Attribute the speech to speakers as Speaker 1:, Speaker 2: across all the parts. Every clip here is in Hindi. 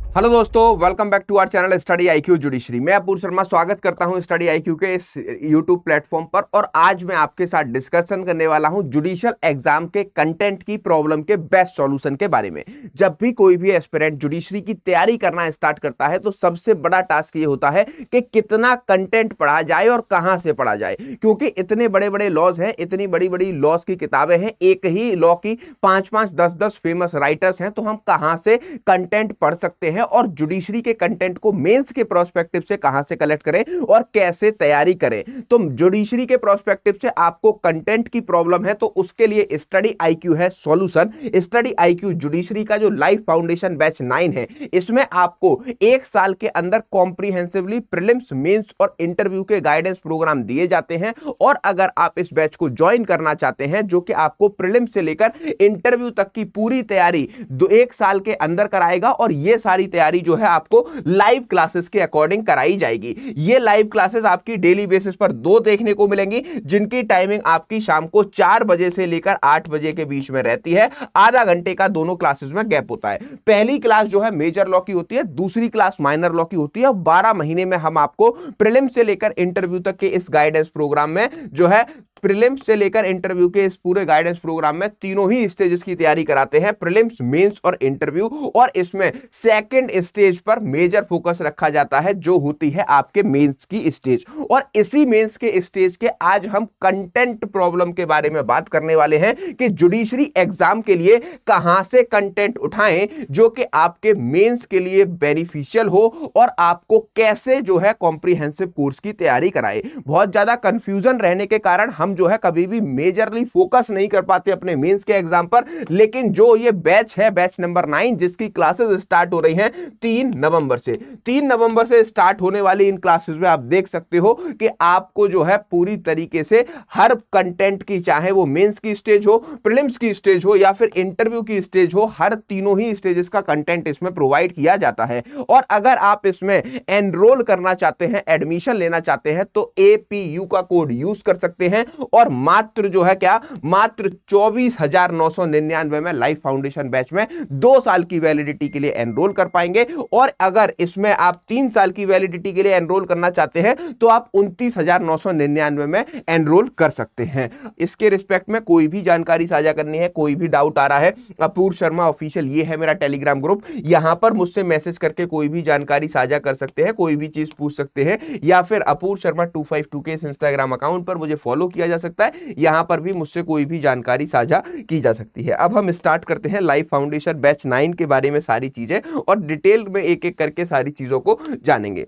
Speaker 1: हेलो दोस्तों, welcome back to our channel study IQ judiciary. मैं अपूर्व शर्मा स्वागत करता हूं स्टडी आईक्यू के इस यूट्यूब प्लेटफॉर्म पर। और आज मैं आपके साथ डिस्कशन करने वाला हूं जुडिशियल एग्जाम के कंटेंट की प्रॉब्लम के बेस्ट सॉल्यूशन के बारे में। जब भी कोई भी एस्पिरेंट जुडिशरी की तैयारी करना स्टार्ट करता है तो सबसे बड़ा टास्क ये होता है कि कितना कंटेंट पढ़ा जाए और कहां से पढ़ा जाए, क्योंकि इतने बड़े बड़े लॉज हैं, इतनी बड़ी बड़ी लॉज की किताबें हैं, एक ही लॉ की 5-5, 10-10 फेमस राइटर्स हैं, तो हम कहां से कंटेंट पढ़ सकते हैं और जुडिशरी के कंटेंट को मेंस के प्रोस्पेक्टिव से कहां से कलेक्ट करें और कैसे तैयारी करें। तो जुडिशरी के प्रोस्पेक्टिव से आपको कंटेंट की प्रॉब्लम है तो उसके लिए स्टडी आईक्यू है सॉल्यूशन। स्टडी आईक्यू जुडिशरी का जो लाइफ फाउंडेशन बैच 9 है, इसमें आपको 1 साल के अंदर कॉम्प्रिहेंसिवली प्रीलिम्स, मेंस और इंटरव्यू के गाइडेंस प्रोग्राम दिए जाते हैं। और अगर आप इस बैच को ज्वाइन करना चाहते हैं, जो कि आपको प्रीलिम्स से लेकर इंटरव्यू तक की पूरी तैयारी 1 साल के अंदर कराएगा, और यह सारी तैयारी जो है आपको लाइव क्लासेस के अकॉर्डिंग कराई जाएगी। ये लाइव क्लासेस आपकी डेली बेसिस पर 2 देखने को मिलेंगी, जिनकी टाइमिंग आपकी शाम को 4 बजे से लेकर 8 बजे के बीच में रहती है। आधा घंटे का दोनों क्लासेस में गैप होता है। पहली क्लास जो है मेजर लॉ की होती है, दूसरी क्लास माइनर लॉ की होती है। 12 महीने में हम आपको प्रीलिम्स से लेकर इंटरव्यू तक के इस गाइडेंस प्रोग्राम में जो है प्रीलिम्स से लेकर इंटरव्यू के इस पूरे गाइडेंस प्रोग्राम में तीनों ही स्टेजेस की तैयारी कराते हैं, प्रीलिम्स, मेंस और इंटरव्यू। और इसमें सेकंड स्टेज पर मेजर फोकस रखा जाता है, जो होती है आपके मेंस की स्टेज। और इसी मेंस के स्टेज के आज हम कंटेंट प्रॉब्लम के बारे में बात करने वाले हैं कि जुडिशरी एग्जाम के लिए कहां से कंटेंट उठाएं जो कि आपके मेंस के लिए बेनिफिशियल हो, और आपको कैसे जो है कॉम्प्रिहेंसिव कोर्स की तैयारी कराए। बहुत ज्यादा कंफ्यूजन रहने के कारण हम जो है कभी भी मेजरली फोकस नहीं कर पाते अपने मेंस के एग्जाम पर। लेकिन जो ये बैच है, बैच नंबर 9, जिसकी क्लासेस स्टार्ट हो रही हैं 3 नवंबर से 3 नवंबर से स्टार्ट होने वाली इन क्लासेस में आप देख सकते हो कि आपको जो है पूरी तरीके से हर कंटेंट की, चाहे वो मेंस की स्टेज हो, प्रीलिम्स की स्टेज हो या फिर इंटरव्यू की स्टेज हो, हर तीनों ही स्टेजेस का कंटेंट इसमें प्रोवाइड किया जाता है। और अगर आप इसमें एनरोल करना चाहते हैं, एडमिशन लेना चाहते हैं, तो APU का कोड यूज कर सकते हैं। और मात्र जो है क्या, मात्र 24,999 में लाइफ फाउंडेशन बैच में 2 साल की वैलिडिटी के लिए एनरोल कर पाएंगे। और अगर इसमें आप 3 साल की वैलिडिटी के लिए एनरोल करना चाहते हैं तो आप 29,999 में एनरोल कर सकते हैं। इसके रिस्पेक्ट में कोई भी जानकारी साझा करनी है, कोई भी डाउट आ रहा है, अपूर्व शर्मा ऑफिशियल ये है मेरा टेलीग्राम ग्रुप, यहां पर मुझसे मैसेज करके कोई भी जानकारी साझा कर सकते हैं, कोई भी चीज पूछ सकते हैं, या फिर अपूर्व शर्मा 252 के इंस्टाग्राम अकाउंट पर मुझे फॉलो किया जा सकता है। यहां पर भी मुझसे कोई भी जानकारी साझा की जा सकती है। अब हम स्टार्ट करते हैं लाइफ फाउंडेशन बैच 9 के बारे में सारी चीजें, और डिटेल में एक एक करके सारी चीजों को जानेंगे।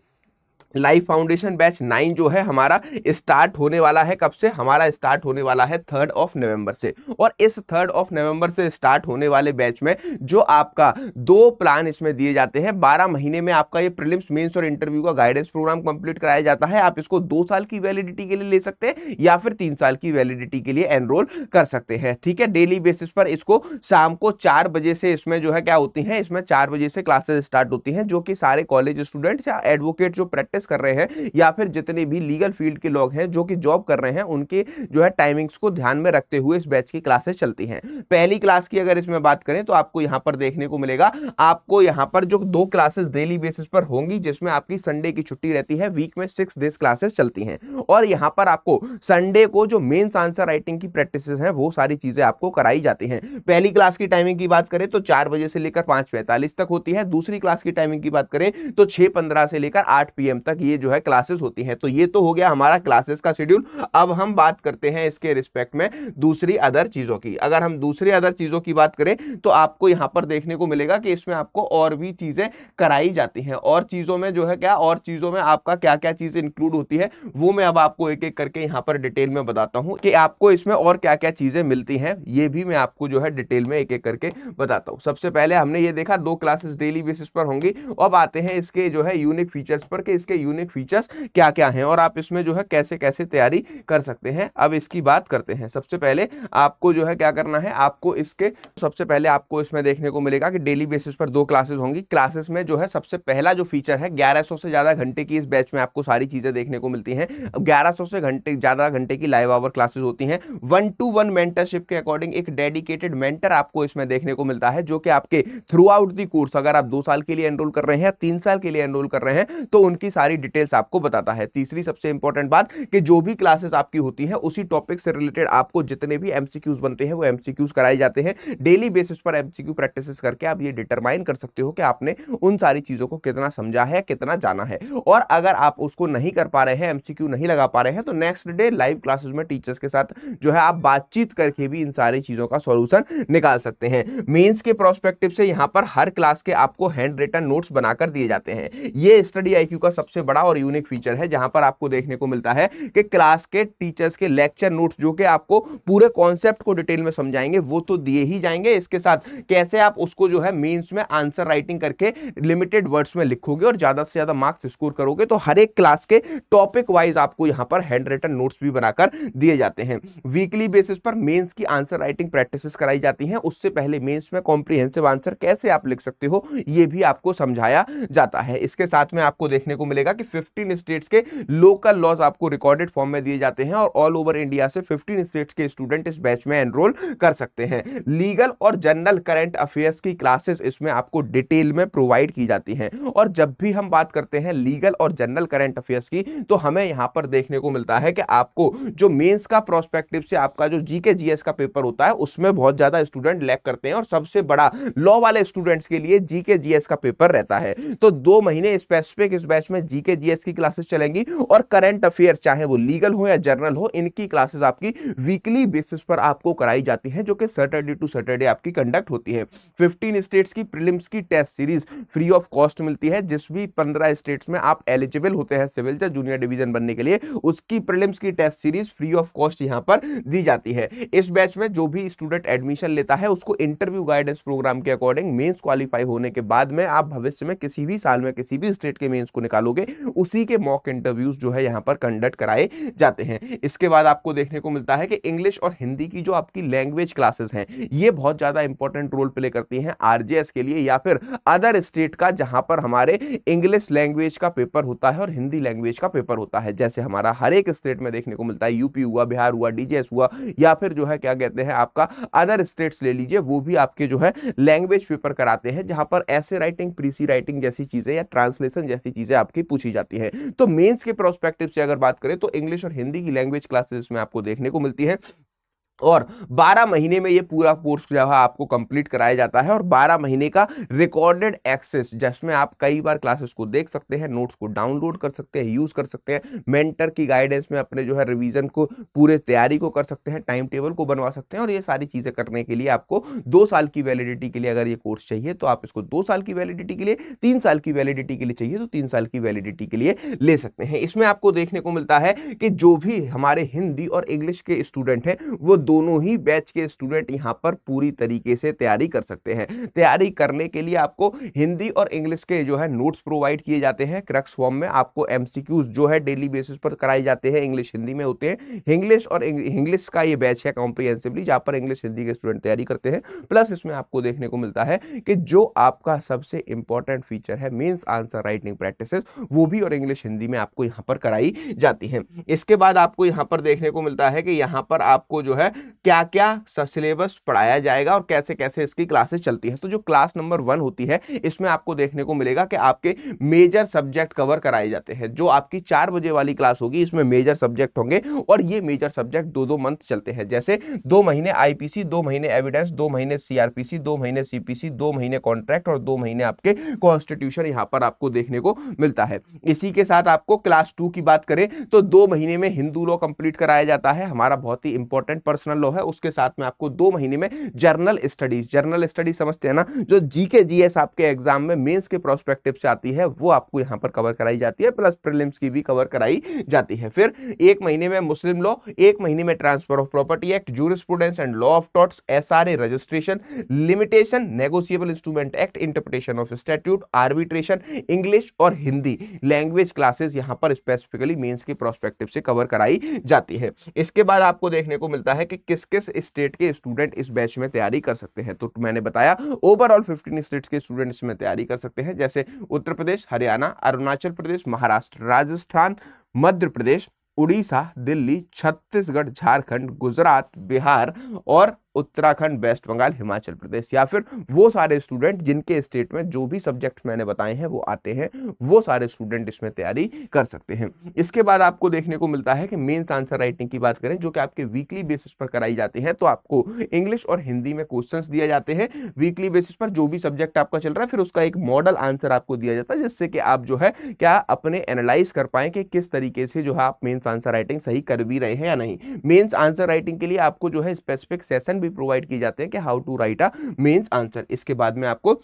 Speaker 1: लाइफ फाउंडेशन बैच 9 जो है हमारा स्टार्ट होने वाला है, कब से? हमारा स्टार्ट होने वाला है 3 नवंबर से। और इस 3 नवंबर से स्टार्ट होने वाले बैच में जो आपका 2 प्लान इसमें दिए जाते हैं। 12 महीने में आपका ये प्रीलिम्स, मेंस और इंटरव्यू का गाइडेंस प्रोग्राम कंप्लीट कराया जाता है। आप इसको 2 साल की वैलिडिटी के लिए ले सकते हैं या फिर 3 साल की वैलिडिटी के लिए एनरोल कर सकते हैं। ठीक है, डेली बेसिस पर इसको शाम को 4 बजे से इसमें जो है क्या होती है, इसमें 4 बजे से क्लासेस स्टार्ट होती हैं, जो कि सारे कॉलेज स्टूडेंट्स या एडवोकेट जो प्रैक्टिस कर रहे हैं या फिर जितने भी लीगल फील्ड के लोग हैं जो कि जॉब कर रहे हैं, उनके जो है टाइमिंग्स को ध्यान में रखते हुए इस बैच की क्लासेस चलती हैं। पहली क्लास की अगर इसमें बात करें तो आपको यहां पर देखने को मिलेगा, आपको यहां पर जो 2 क्लासेस डेली बेसिस पर होंगी, जिसमें आपकी संडे की छुट्टी रहती है, वीक में 6 डेज क्लासेस चलती हैं। और यहां पर आपको संडे को जो मेंस आंसर राइटिंग की प्रैक्टिस है वो सारी चीजें आपको कराई जाती हैं। पहली क्लास की टाइमिंग की बात करें तो 4 बजे से लेकर 5:45 तक होती है। दूसरी क्लास की टाइमिंग की बात करें तो 6:15 से लेकर 8 PM तक ये जो है क्लासेस होती हैं। तो ये तो हो गया हमारा क्लासेस का शेड्यूल। अब हम बात करते हैं इसके रिस्पेक्ट में दूसरी अदर चीजों की। अगर हम दूसरी अदर चीजों की बात करें तो आपको यहां पर देखने को मिलेगा कि इसमें आपको और भी चीजें कराई जाती हैं। और चीजों में जो है क्या, और चीजों में आपका क्या क्या चीजें इंक्लूड होती है वो मैं अब आपको एक एक करके यहां पर डिटेल में बताता हूं कि आपको इसमें और क्या क्या चीजें मिलती हैं। ये भी मैं आपको जो है डिटेल में एक एक करके बताता हूं। सबसे पहले हमने ये देखा 2 क्लासेस डेली बेसिस पर होंगी। अब आते हैं इसके जो है यूनिक फीचर्स पर कि इसके यूनिक फीचर्स क्या क्या हैं और आप इसमें जो है कैसे कैसे तैयारी कर सकते हैं, अब इसकी बात करते हैं। सबसे पहले आपको जो है क्या करना है, आपको इसके सबसे पहले आपको इसमें देखने को मिलेगा कि डेली बेसिस पर 2 क्लासेस होंगी। क्लासेस में जो है सबसे पहला जो फीचर है 1100 से ज्यादा घंटे की इस बैच में आपको सारी चीजें देखने को मिलती हैं। 1100 से ज्यादा घंटे की लाइव आवर क्लासेस होती हैं। 1-to-1 मेंटरशिप के अकॉर्डिंग एक डेडिकेटेड मेंटर आपको इसमें देखने को मिलता है, जो कि आपके थ्रू आउट दी कोर्स, अगर आप 2 साल के लिए एनरोल कर रहे हैं या 3 साल के लिए एनरोल कर रहे हैं तो उनकी सारी डिटेल्स आपको बताता है। तीसरी सबसे इंपॉर्टेंट बात कि जो भी क्लासेस आपकी होती है उसी टॉपिक से रिलेटेड आपको जितने भी एमसीक्यूज बनते हैं वो एमसीक्यूज कराए जाते हैं। डेली बेसिस पर एमसीक्यू प्रैक्टिस करके आप ये डिटरमाइन कर सकते हो कि आपने उन सारी चीजों को कितना समझा है, कितना जाना है। और अगर आप उसको नहीं कर पा रहे हैं, एमसीक्यू नहीं लगा पा रहे हैं, तो नेक्स्ट डे लाइव क्लासेस में टीचर्स के साथ जो है आप बातचीत करके भी इन सारी चीजों का सॉल्यूशन निकाल सकते हैं। मेंस के प्रोस्पेक्टिव से यहां पर हर क्लास के आपको हैंड रिटन नोट्स बनाकर दिए जाते हैं। ये स्टडी आईक्यू का सबसे बड़ा और यूनिक फीचर है, जहां पर आपको देखने को मिलता है कि क्लास के टीचर्स के लेक्चर नोट्स जो कि आपको पूरे कॉन्सेप्ट को डिटेल में समझाएंगे वो तो दिए ही जाएंगे, इसके साथ कैसे आप उसको जो है मेंस में आंसर राइटिंग करके लिमिटेड वर्ड्स में लिखोगे और ज्यादा से ज्यादा मार्क्स स्कोर करोगे। तो हर एक क्लास के टॉपिक वाइज आपको यहां पर हैंड रिटन नोट्स भी बनाकर दिए जाते हैं। वीकली बेसिस पर मेंस की आंसर राइटिंग प्रैक्टिसेस कराई जाती हैं। उससे पहले मेंस में कॉम्प्रिहेंसिव आंसर कैसे आप लिख सकते हो यह भी आपको समझाया जाता है। इसके साथ में आपको देखने को मिलेगा कि 15 स्टेट्स के लोकल लॉज आपको रिकॉर्डेड फॉर्म में दिए जाते हैं और ऑल ओवर इंडिया से 15 स्टेट्स के स्टूडेंट इस बैच में एनरोल कर सकते हैं। लीगल और जनरल करंट अफेयर्स की क्लासेस इसमें आपको डिटेल में प्रोवाइड की जाती हैं। और जब भी हम बात करते हैं लीगल और जनरल करंट अफेयर्स की तो हमें यहां पर देखने को मिलता है कि आपको जो मेंस का प्रोस्पेक्टिव से आपका जो जीके जीएस का पेपर होता है उसमें बहुत ज्यादा स्टूडेंट लैग करते हैं और सबसे बड़ा लॉ वाले स्टूडेंट्स के लिए जीके जीएस का पेपर रहता है। तो 2 महीने स्पेसिफिक इस बैच में जीके जीएस की क्लासेस चलेंगी और करंट अफेयर चाहे वो लीगल हो या जनरल हो, इनकी क्लासेस आपकी वीकली बेसिस पर आपको कराई जाती है, जो कि सैटरडे टू सैटरडे आपकी कंडक्ट होती है। 15 स्टेट्स की प्रीलिम्स की test series free of cost मिलती है। जिस भी 15 स्टेट्स में आप एलिजिबल होते हैं सिविल या जूनियर डिवीजन बनने के लिए, उसकी प्रीलिम्स की test series free of cost यहां पर दी जाती है। इस बैच में जो भी स्टूडेंट एडमिशन लेता है उसको इंटरव्यू गाइडेंस प्रोग्राम के अकॉर्डिंग मेंस क्वालिफाई होने के बाद में आप भविष्य में किसी भी साल में किसी भी स्टेट के मेंस को निकालोगे, उसी के मॉक इंटरव्यूज जो है यहां पर कंडक्ट कराए जाते हैं। इसके बाद आपको देखने को मिलता है कि इंग्लिश और हिंदी की जो आपकी लैंग्वेज क्लासेस हैं ये बहुत ज्यादा इंपॉर्टेंट रोल प्ले करती हैं आरजेएस के लिए या फिर अदर स्टेट का, जहां पर हमारे इंग्लिश लैंग्वेज का पेपर होता है और हिंदी लैंग्वेज का पेपर होता है। जैसे हमारा हर एक स्टेट में देखने को मिलता है, यूपी हुआ, बिहार हुआ, डीजीएस हुआ, या फिर जो है क्या कहते हैं आपका अदर स्टेट्स ले लीजिए, वो भी आपके जो है लैंग्वेज पेपर कराते हैं, जहां पर ऐसे राइटिंग, प्रीसी राइटिंग जैसी चीजें या ट्रांसलेशन जैसी चीजें आपकी पूछी जाती है। तो मेंस के प्रोस्पेक्टिव से अगर बात करें तो इंग्लिश और हिंदी की लैंग्वेज क्लासेस में आपको देखने को मिलती है और 12 महीने में ये पूरा कोर्स जो है आपको कंप्लीट कराया जाता है और 12 महीने का रिकॉर्डेड एक्सेस, जिसमें आप कई बार क्लासेस को देख सकते हैं, नोट्स को डाउनलोड कर सकते हैं, यूज कर सकते हैं, मेंटर की गाइडेंस में अपने जो है रिवीजन को, पूरे तैयारी को कर सकते हैं, टाइम टेबल को बनवा सकते हैं। और ये सारी चीजें करने के लिए आपको 2 साल की वैलिडिटी के लिए अगर ये कोर्स चाहिए तो आप इसको 2 साल की वैलिडिटी के लिए, 3 साल की वैलिडिटी के लिए चाहिए तो 3 साल की वैलिडिटी के लिए ले सकते हैं। इसमें आपको देखने को मिलता है कि जो भी हमारे हिंदी और इंग्लिश के स्टूडेंट हैं वो दोनों ही बैच के स्टूडेंट यहां पर पूरी तरीके से तैयारी कर सकते हैं। तैयारी करने के लिए आपको हिंदी और इंग्लिश के जो है नोट्स प्रोवाइड किए जाते हैं क्रक्स फॉर्म में। आपको एमसीक्यूज जो है डेली बेसिस पर कराए जाते हैं, इंग्लिश हिंदी में होते हैं। इंग्लिश का ये बैच है कॉम्प्रिहेंसिवली, जहां पर इंग्लिश हिंदी के स्टूडेंट तैयारी करते हैं। प्लस इसमें आपको देखने को मिलता है कि जो आपका सबसे इंपॉर्टेंट फीचर है मेंस आंसर राइटिंग प्रैक्टिसेस, वो भी और इंग्लिश हिंदी में आपको यहां पर कराई जाती है। इसके बाद आपको यहां पर देखने को मिलता है कि यहां पर आपको जो है क्या क्या सिलेबस पढ़ाया जाएगा और कैसे कैसे इसकी क्लासेस चलती है। तो जो क्लास नंबर 1 होती है इसमें आपको देखने को मिलेगा कि आपके मेजर सब्जेक्ट कवर कराए जाते हैं। जो आपकी 4 बजे वाली क्लास होगी इसमें मेजर सब्जेक्ट होंगे और ये मेजर सब्जेक्ट 2-2 मंथ चलते हैं। जैसे 2 महीने आईपीसी, 2 महीने एविडेंस, 2 महीने सीआरपीसी, 2 महीने सीपीसी, 2 महीने कॉन्ट्रैक्ट और 2 महीने आपके कॉन्स्टिट्यूशन यहां पर आपको देखने को मिलता है। इसी के साथ आपको क्लास 2 की बात करें तो 2 महीने में हिंदू लॉ कंप्लीट कराया जाता है, हमारा बहुत ही इंपॉर्टेंट पर पर्सनल लॉ है उसके साथ में आपको 2 महीने में जर्नल स्टडीज समझते हैं ना, जो जीके जीएस आपके एग्जाम में मेंस के प्रोस्पेक्टिव से आती है वो आपको यहां पर कवर कराई जाती है, प्लस प्रीलिम्स की भी कवर कराई जाती है। फिर 1 महीने में मुस्लिम लॉ, 1 महीने में transfer of property act, jurisprudence and law of torts, SRA registration, limitation, negotiable instrument act, interpretation of statute, arbitration, English और हिंदी लैंग्वेज क्लासेस यहां पर स्पेसिफिकली मेंस के प्रोस्पेक्टिव से कवर कराई जाती है। इसके बाद आपको देखने को मिलता है कि किस किस स्टेट के स्टूडेंट इस बैच में तैयारी कर सकते हैं। तो मैंने बताया ओवरऑल 15 स्टेट्स के स्टूडेंट इसमें तैयारी कर सकते हैं, जैसे उत्तर प्रदेश, हरियाणा, अरुणाचल प्रदेश, महाराष्ट्र, राजस्थान, मध्य प्रदेश, उड़ीसा, दिल्ली, छत्तीसगढ़, झारखंड, गुजरात, बिहार और उत्तराखंड, वेस्ट बंगाल, हिमाचल प्रदेश, या फिर वो सारे स्टूडेंट जिनके स्टेट में जो भी सब्जेक्ट मैंने बताए हैं वो आते हैं, वो सारे स्टूडेंट इसमें तैयारी कर सकते हैं। इसके बाद आपको देखने को मिलता है कि मेंस आंसर राइटिंग की बात करें, जो कि आपके वीकली बेसिस पर कराई जाती है, तो आपको इंग्लिश और हिंदी में क्वेश्चंस दिए जाते हैं वीकली बेसिस पर, जो भी सब्जेक्ट आपका चल रहा है, फिर उसका एक मॉडल आंसर आपको दिया जाता है, जिससे कि आप जो है क्या अपने एनालाइज कर पाए कि किस तरीके से जो है आप मेंस आंसर राइटिंग सही कर भी रहे हैं या नहीं। मेंस आंसर राइटिंग के लिए आपको जो है स्पेसिफिक सेशन भी प्रोवाइड किए जाते हैं कि how to write a mains answer. इसके बाद में आपको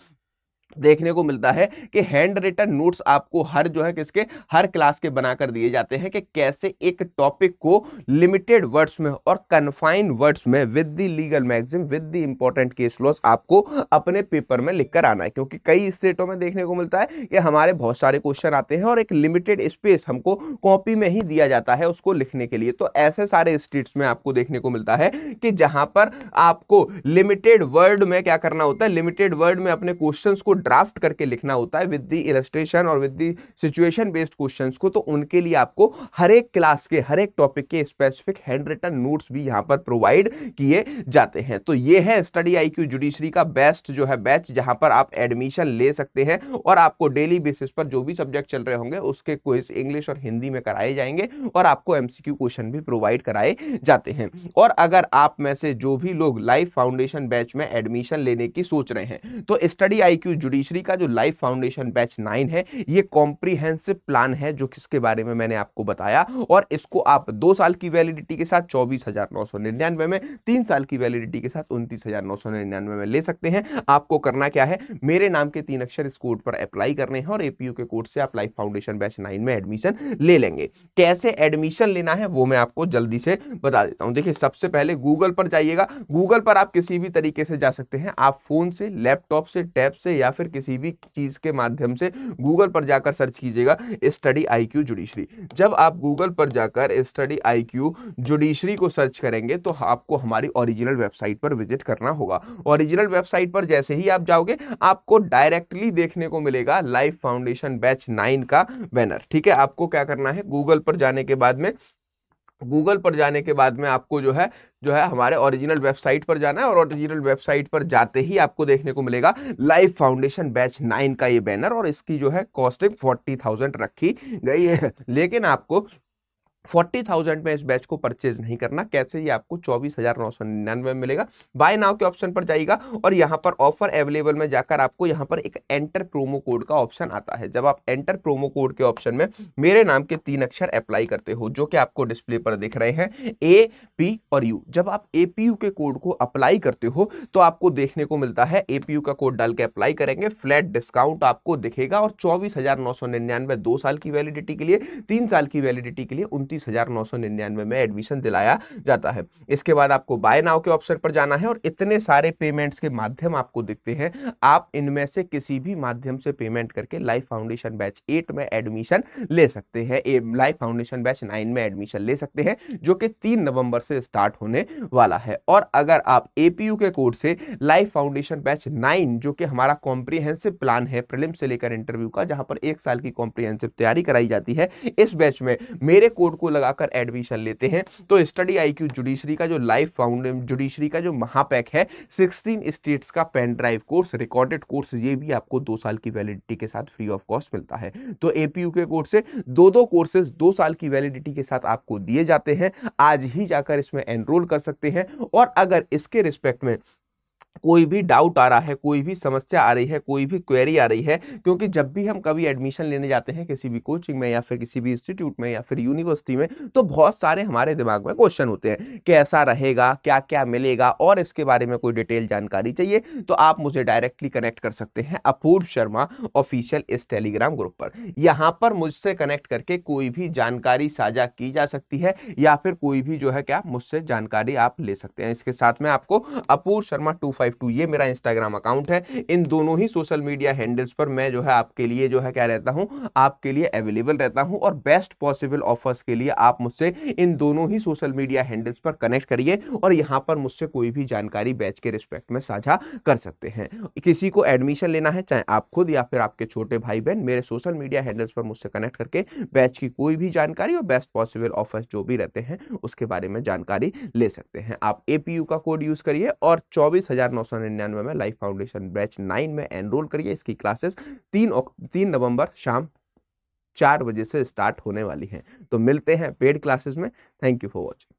Speaker 1: देखने को मिलता है कि हैंड रिटन नोट्स आपको हर जो है किसके हर क्लास के बनाकर दिए जाते हैं कि कैसे एक टॉपिक को लिमिटेड वर्ड्स में और कन्फाइंड वर्ड्स में with the legal maxim with the important case laws आपको अपने पेपर में लिखकर आना है, क्योंकि कई स्टेटों में देखने को मिलता है कि हमारे बहुत सारे क्वेश्चन आते हैं और एक लिमिटेड स्पेस हमको कॉपी में ही दिया जाता है उसको लिखने के लिए। तो ऐसे सारे स्टेट्स में आपको देखने को मिलता है कि जहां पर आपको लिमिटेड वर्ड में क्या करना होता है, लिमिटेड वर्ड में अपने क्वेश्चंस को ड्राफ्ट करके लिखना होता है विद द इलस्ट्रेशन और with the situation based questions को। तो उनके लिए आपको हर एक क्लास के हर एक टॉपिक के स्पेसिफिक हैंड रिटन नोट्स भी यहां पर प्रोवाइड किए जाते हैं। तो ये है स्टडी आईक्यू जुडिशरी का बेस्ट जो है बैच, जहां पर आप एडमिशन ले सकते हैं और आपको डेली बेसिस पर जो भी सब्जेक्ट चल रहे होंगे उसके क्विज इंग्लिश और हिंदी में कराए जाएंगे और आपको एमसीक्यू क्वेश्चन भी प्रोवाइड कराए जाते हैं। और अगर आप में से जो भी लोग लाइफ फाउंडेशन बैच में एडमिशन लेने की सोच रहे हैं, तो स्टडी आईक्यू जुडिशरी का जो लाइफ फाउंडेशन बैच 9 है, ये कॉम्प्रिहेंसिव प्लान है जो किसके बारे में मैंने आपको बताया, और इसको आप 2 साल की वैलिडिटी के साथ 24,999 में, 3 साल की वैलिडिटी के साथ 29,999 में ले सकते हैं। आपको करना क्या है, मेरे नाम के 3 अक्षर इस कोड पर अप्लाई करने हैं और एपीयू के कोड से आप लाइफ फाउंडेशन बैच 9 में एडमिशन ले लेंगे। कैसे एडमिशन लेना है वो मैं आपको जल्दी से बता देता हूं। देखिए, सबसे पहले गूगल पर जाइएगा। गूगल पर आप किसी भी तरीके से जा सकते हैं, आप फोन से, लैपटॉप से, टैब से या फिर किसी भी चीज के माध्यम से गूगल पर जाकर सर्च कीजिएगा स्टडी आईक्यू जुडिशरी। जब आप गूगल पर जाकर स्टडी आईक्यू जुडिशरी को सर्च करेंगे तो आपको हमारी ओरिजिनल वेबसाइट पर विजिट करना होगा। ओरिजिनल वेबसाइट पर जैसे ही आप जाओगे आपको डायरेक्टली देखने को मिलेगा लाइफ फाउंडेशन बैच 9 का बैनर। ठीक है, आपको क्या करना है, गूगल पर जाने के बाद में आपको जो है हमारे ओरिजिनल वेबसाइट पर जाना है और ओरिजिनल वेबसाइट पर जाते ही आपको देखने को मिलेगा लाइफ फाउंडेशन बैच 9 का ये बैनर, और इसकी जो है कॉस्टिंग 40,000 रखी गई है। लेकिन आपको 40,000 में इस बैच को परचेज नहीं करना। कैसे, ये आपको 24,999 में मिलेगा। बाय नाउ के ऑप्शन पर जाइएगा और यहाँ पर ऑफर अवेलेबल में जाकर आपको यहाँ पर एक एंटर प्रोमो कोड का ऑप्शन आता है। जब आप एंटर प्रोमो कोड के ऑप्शन में मेरे नाम के 3 अक्षर अप्लाई करते हो जो कि आपको डिस्प्ले पर दिख रहे हैं, ए, पी और यू, जब आप एपीयू के कोड को अप्लाई करते हो तो आपको देखने को मिलता है, एपीयू का कोड डाल के अप्लाई करेंगे, फ्लैट डिस्काउंट आपको दिखेगा और 24,999 2 साल की वैलिडिटी के लिए, 3 साल की वैलिडिटी के लिए 29,999 में एडमिशन दिलाया जाता है। इसके बाद आपको बाय नाउ के ऑप्शन पर जाना है और इतने सारे पेमेंट्स के माध्यम आपको दिखते हैं। आप इनमें से किसी भी माध्यम से पेमेंट करके लाइफ फाउंडेशन बैच 8 में एडमिशन ले सकते हैं, लाइफ फाउंडेशन बैच 9 में एडमिशन ले सकते हैं, जो कि 3 नवंबर से स्टार्ट होने वाला है। और अगर आप एपीयू के कोड से लाइफ फाउंडेशन बैच 9, जो कि हमारा कॉम्प्रिहेंसिव प्लान है प्रीलिम से लेकर इंटरव्यू का, जहां पर 1 साल की कॉम्प्रिहेंसिव तैयारी कराई जाती है, इस बैच में मेरे कोड को लगाकर एडमिशन लेते हैं तो स्टडी आईक्यू जुडिशरी का जो लाइफ फाउंडेशन जुडिशरी का जो महापैक है 16 स्टेट्स का pen drive course, recorded course, ये भी आपको 2 साल की वैलिडिटी के साथ फ्री ऑफ कॉस्ट मिलता है। तो एपीयू के कोर्स से 2 कोर्सेज 2 साल की वैलिडिटी के साथ आपको दिए जाते हैं। आज ही जाकर इसमें एनरोल कर सकते हैं। और अगर इसके रिस्पेक्ट में कोई भी डाउट आ रहा है, कोई भी समस्या आ रही है, कोई भी क्वेरी आ रही है, क्योंकि जब भी हम कभी एडमिशन लेने जाते हैं किसी भी कोचिंग में या फिर किसी भी इंस्टीट्यूट में या फिर यूनिवर्सिटी में, तो बहुत सारे हमारे दिमाग में क्वेश्चन होते हैं, कैसा रहेगा, क्या-क्या मिलेगा और इसके बारे में कोई डिटेल जानकारी चाहिए, तो आप मुझे डायरेक्टली कनेक्ट कर सकते हैं अपूर्व शर्मा ऑफिशियल इस टेलीग्राम ग्रुप पर। यहाँ पर मुझसे कनेक्ट करके कोई भी जानकारी साझा की जा सकती है या फिर कोई भी जो है क्या मुझसे जानकारी आप ले सकते हैं। इसके साथ में आपको अपूर्व शर्मा 252 ये मेरा इंस्टाग्राम अकाउंट है। इन दोनों ही सोशल मीडिया हैंडल्स पर मैं जो है आपके लिए जो है क्या रहता हूं, आपके लिए अवेलेबल रहता हूं और बेस्ट पॉसिबल ऑफर्स के लिए आप मुझसे इन दोनों ही सोशल मीडिया हैंडल्स पर कनेक्ट करिए और यहां पर मुझसे कोई भी जानकारी बैच के रिस्पेक्ट में साझा कर सकते हैं। किसी को एडमिशन लेना है, चाहे आप खुद या फिर आपके छोटे भाई बहन, मेरे सोशल मीडिया हैंडल्स पर मुझसे कनेक्ट करके बैच की कोई भी जानकारी और बेस्ट पॉसिबल ऑफर्स जो भी रहते हैं उसके बारे में जानकारी ले सकते हैं। आप एपीयू का कोड यूज करिए और 24,999 में लाइफ फाउंडेशन बैच 9 में एनरोल करिए। इसकी क्लासेस 3 नवंबर शाम 4 बजे से स्टार्ट होने वाली हैं। तो मिलते हैं पेड क्लासेस में। Thank you for watching.